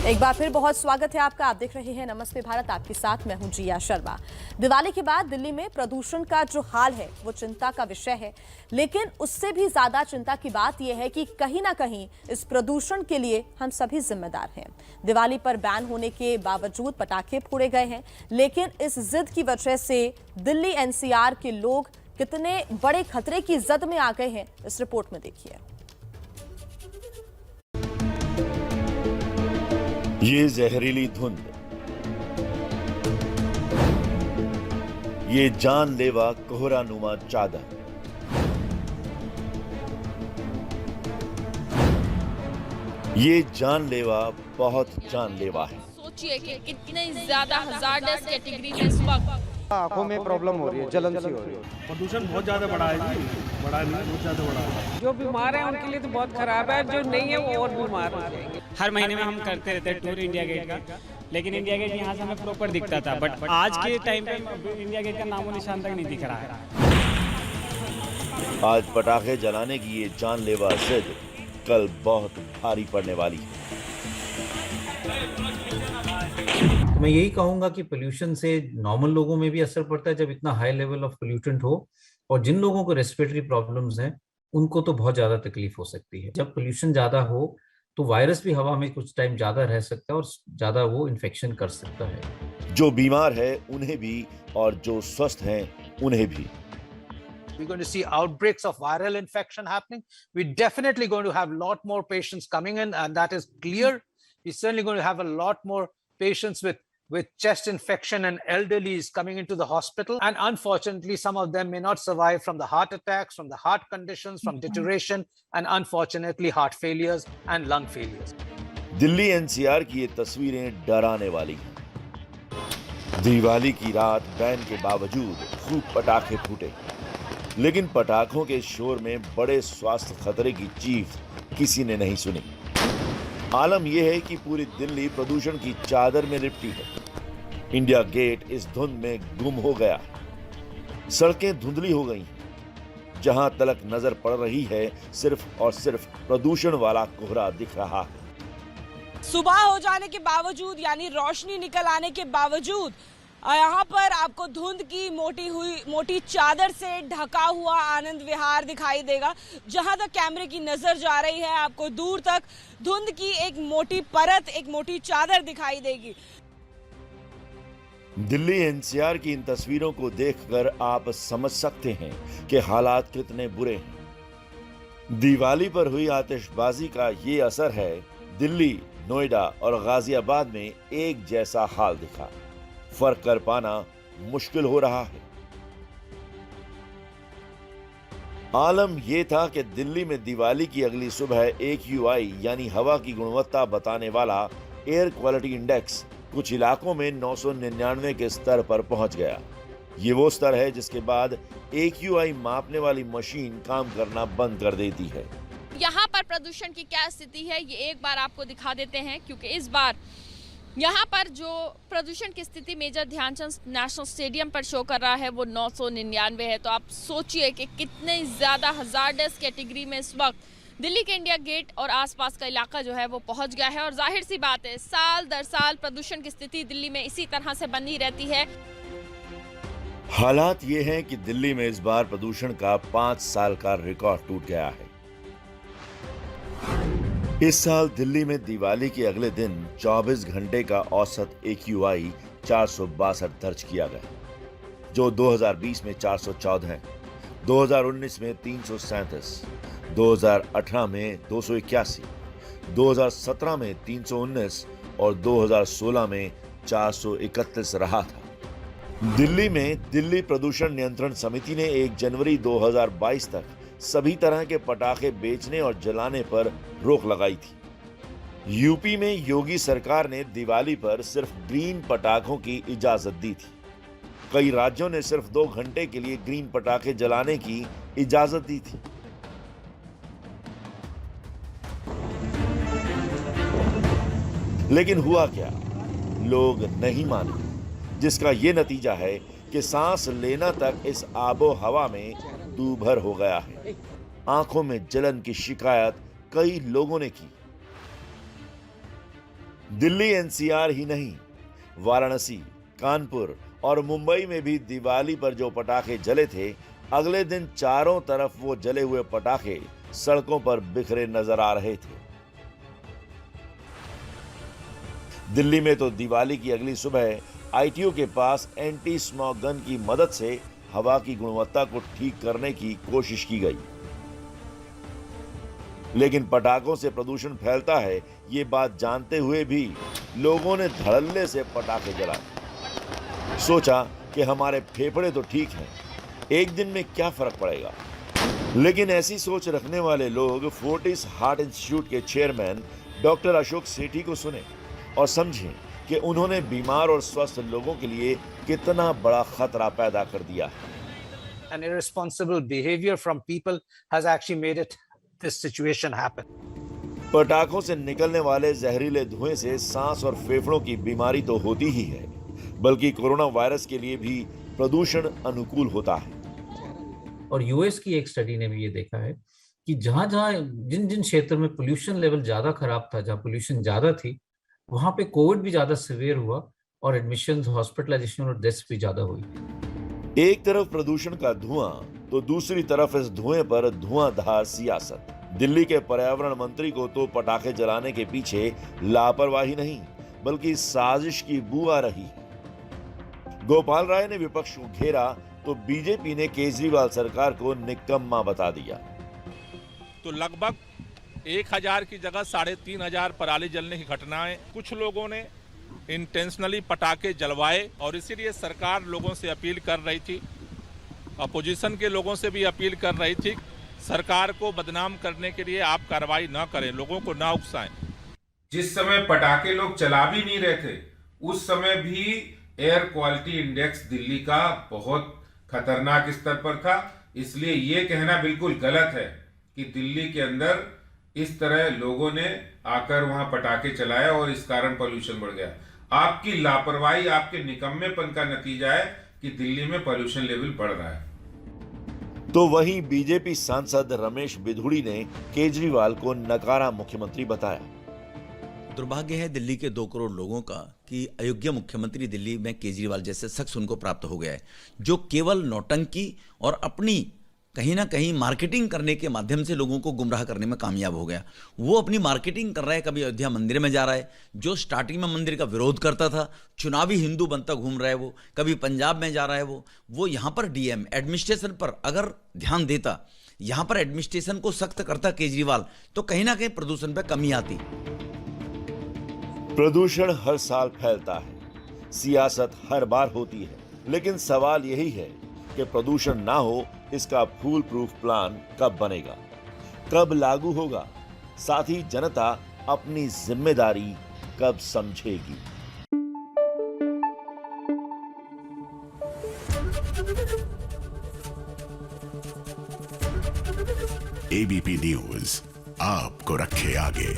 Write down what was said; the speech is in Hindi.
एक बार फिर बहुत स्वागत है आपका। आप देख रहे हैं नमस्ते भारत, आपके साथ मैं हूं जिया शर्मा। दिवाली के बाद दिल्ली में प्रदूषण का जो हाल है वो चिंता का विषय है, लेकिन उससे भी ज्यादा चिंता की बात यह है कि कहीं ना कहीं इस प्रदूषण के लिए हम सभी जिम्मेदार हैं। दिवाली पर बैन होने के बावजूद पटाखे फोड़े गए हैं, लेकिन इस जिद की वजह से दिल्ली एनसीआर के लोग कितने बड़े खतरे की जद में आ गए हैं, इस रिपोर्ट में देखिए। ये जहरीली धुंध, ये जानलेवा कोहरानुमा चादर, ये जानलेवा बहुत जानलेवा है। सोचिए कि कितने ज्यादा हजार्डस कैटेगरी में इस वक्त आंखों में प्रॉब्लम हो रही है, जलन सी हो रही है। प्रदूषण बहुत ज्यादा बढ़ा है जी, बढ़ा नहीं, बहुत ज्यादा बढ़ा है। जो बीमार है उनके लिए तो बहुत खराब है, जो नहीं है वो और बीमार हो जाएंगे। हर महीने में हम करते रहते हैं टूर इंडिया गेट का, लेकिन इंडिया गेट यहाँ से हमें प्रॉपर दिखता था, बट आज के टाइम पे इंडिया गेट का नामो निशान तक नहीं दिख रहा है। आज पटाखे जलाने की ये जानलेवा जिद कल बहुत भारी पड़ने वाली है। तो मैं यही कहूंगा कि पोल्यूशन से नॉर्मल लोगों में भी असर पड़ता है जब इतना हाई लेवल ऑफ पोल्यूटेंट हो, और जिन लोगों को रेस्पिरेटरी प्रॉब्लम्स हैं उनको तो बहुत ज्यादा तकलीफ हो सकती है। जब पोल्यूशन ज्यादा हो तो वायरस भी हवा में कुछ टाइम ज्यादा रह सकता है और ज्यादा वो इन्फेक्शन कर सकता है। जो बीमार है उन्हें भी और जो स्वस्थ हैं उन्हें भी। We're going to see outbreaks of viral infection happening. We're definitely going to have a lot more patients coming in, and that is clear. We're certainly going to have a lot more patients with chest infection and elderlies coming into the hospital. And unfortunately, some of them may not survive from the heart attacks, from the heart conditions, from deterioration, and unfortunately, heart failures and lung failures. Delhi NCR की ये तस्वीरें डराने वाली हैं। दिवाली की रात बैन के बावजूद खूब पटाखे फूटे, लेकिन पटाखों के शोर में बड़े स्वास्थ्य खतरे की चीख किसी ने नहीं सुनी। आलम यह है कि पूरी दिल्ली प्रदूषण की चादर में लिपटी है। इंडिया गेट इस धुंध में गुम हो गया, सड़कें धुंधली हो गई, जहां तलक नजर पड़ रही है सिर्फ और सिर्फ प्रदूषण वाला कोहरा दिख रहा है। सुबह हो जाने के बावजूद, यानी रोशनी निकल आने के बावजूद, यहाँ पर आपको धुंध की मोटी चादर से ढका हुआ आनंद विहार दिखाई देगा। जहां तक कैमरे की नजर जा रही है, आपको दूर तक धुंध की एक मोटी परत, एक मोटी चादर दिखाई देगी। दिल्ली एनसीआर की इन तस्वीरों को देखकर आप समझ सकते हैं कि हालात कितने बुरे हैं। दिवाली पर हुई आतिशबाजी का ये असर है। दिल्ली, नोएडा और गाजियाबाद में एक जैसा हाल दिखा। फर्क कर पाना मुश्किल हो रहा है। आलम यह था कि दिल्ली में दिवाली की अगली सुबह AQI यानी हवा की गुणवत्ता बताने वाला एयर क्वालिटी इंडेक्स कुछ इलाकों में 999 के स्तर पर पहुंच गया। ये वो स्तर है जिसके बाद AQI मापने वाली मशीन काम करना बंद कर देती है। यहाँ पर प्रदूषण की क्या स्थिति है ये एक बार आपको दिखा देते हैं, क्योंकि इस बार यहाँ पर जो प्रदूषण की स्थिति मेजर ध्यानचंद नेशनल स्टेडियम पर शो कर रहा है वो 999 है। तो आप सोचिए कि कितने ज़्यादा हजार्डस कैटेगरी में इस वक्त दिल्ली के इंडिया गेट और आसपास का इलाका जो है वो पहुंच गया है। और जाहिर सी बात है, साल दर साल प्रदूषण की स्थिति दिल्ली में इसी तरह से बनी रहती है। हालात ये हैं कि दिल्ली में इस बार प्रदूषण का 5 साल का रिकॉर्ड टूट गया है। इस साल दिल्ली में दिवाली के अगले दिन 24 घंटे का औसत AQI 462 दर्ज किया गया, जो 2020 में 414 है, 2019 में 337, 2018 में 281, 2017 में 319 और 2016 में 431 रहा था। दिल्ली में दिल्ली प्रदूषण नियंत्रण समिति ने 1 जनवरी 2022 तक सभी तरह के पटाखे बेचने और जलाने पर रोक लगाई थी। यूपी में योगी सरकार ने दिवाली पर सिर्फ ग्रीन पटाखों की इजाजत दी थी। कई राज्यों ने सिर्फ 2 घंटे के लिए ग्रीन पटाखे जलाने की इजाजत दी थी। लेकिन हुआ क्या? लोग नहीं माने, जिसका यह नतीजा है कि सांस लेना तक इस आबो हवा में दूभर हो गया है। आंखों में जलन की शिकायत कई लोगों ने की। दिल्ली एनसीआर ही नहीं, वाराणसी, कानपुर और मुंबई में भी दिवाली पर जो पटाखे जले थे, अगले दिन चारों तरफ वो जले हुए पटाखे सड़कों पर बिखरे नजर आ रहे थे। दिल्ली में तो दिवाली की अगली सुबह आईटीओ के पास एंटी स्मॉग गन की मदद से हवा की गुणवत्ता को ठीक करने की कोशिश की गई, लेकिन पटाखों से प्रदूषण फैलता है ये बात जानते हुए भी लोगों ने धड़ल्ले से पटाखे जलाए। सोचा कि हमारे फेफड़े तो ठीक हैं, एक दिन में क्या फर्क पड़ेगा। लेकिन ऐसी सोच रखने वाले लोग फोर्टिस हार्ट इंस्टीट्यूट के चेयरमैन डॉक्टर अशोक सेठी को सुने और समझें कि उन्होंने बीमार और स्वस्थ लोगों के लिए कितना बड़ा खतरा पैदा कर दिया है। An irresponsible behavior from people has actually made this situation happen. पटाखों से निकलने वाले जहरीले धुएं से सांस और फेफड़ों की बीमारी तो होती ही है, बल्कि कोरोना वायरस के लिए भी प्रदूषण अनुकूल होता है। और यूएस की एक स्टडी ने भी ये देखा है कि जिन जिन क्षेत्र में पोल्यूशन लेवल ज्यादा खराब था, जहां पोल्यूशन ज्यादा थी, वहां पे कोविड भी ज्यादा सीवियर हुआ और एडमिशन, हॉस्पिटलाइजेशन और डेथ्स भी ज्यादा हुई। एक तरफ प्रदूषण का धुआं तो दूसरी तरफ इस धुएं पर धुआंधार सियासत। दिल्ली के पर्यावरण मंत्री को तो पटाखे जलाने के पीछे लापरवाही नहीं बल्कि साजिश की बू आ रही है। गोपाल राय ने विपक्ष को घेरा तो बीजेपी ने केजरीवाल सरकार को निकम्मा बता दिया। तो लगभग 1000 की जगह 3500 पराली जलने की घटनाएं कुछ लोगों ने इंटेंशनली पटाखे जलवाए और इसीलिए सरकार लोगों से अपील कर रही थी, अपोजिशन के लोगों से भी अपील कर रही थी, सरकार को बदनाम करने के लिए आप कार्रवाई ना करें, लोगों को ना उकसाएं। जिस समय पटाखे लोग चला भी नहीं रहे थे उस समय भी एयर क्वालिटी इंडेक्स दिल्ली का बहुत खतरनाक स्तर पर था। इसलिए ये कहना बिल्कुल गलत है कि दिल्ली के अंदर इस तरह लोगों ने आकर वहां पटाखे चलाया और इस कारण पोल्यूशन बढ़ गया। आपकी लापरवाही, आपके निकम्मेपन का नतीजा है कि दिल्ली में पोल्यूशन लेवल बढ़ रहा है। तो वहीं बीजेपी सांसद रमेश बिधूड़ी ने केजरीवाल को नकारा मुख्यमंत्री बताया। दुर्भाग्य है दिल्ली के 2 करोड़ लोगों का कि अयोग्य मुख्यमंत्री दिल्ली में केजरीवाल जैसे शख्स उनको प्राप्त हो गया है, जो केवल नौटंकी और अपनी कहीं ना कहीं मार्केटिंग करने के माध्यम से लोगों को गुमराह करने में कामयाब हो गया। वो अपनी मार्केटिंग कर रहा है, कभी अयोध्या मंदिर में जा रहा है, जो स्टार्टिंग में मंदिर का विरोध करता था, चुनावी हिंदू बनता घूम रहा है, वो कभी पंजाब में जा रहा है, वो यहाँ पर डीएम एडमिनिस्ट्रेशन पर अगर ध्यान देता, यहाँ पर एडमिनिस्ट्रेशन को सख्त करता केजरीवाल, तो कहीं ना कहीं प्रदूषण पर कमी आती। प्रदूषण हर साल फैलता है, सियासत हर बार होती है, लेकिन सवाल यही है कि प्रदूषण ना हो इसका फूल प्रूफ प्लान कब बनेगा, कब लागू होगा, साथ ही जनता अपनी जिम्मेदारी कब समझेगी। एबीपी न्यूज आपको रखे आगे।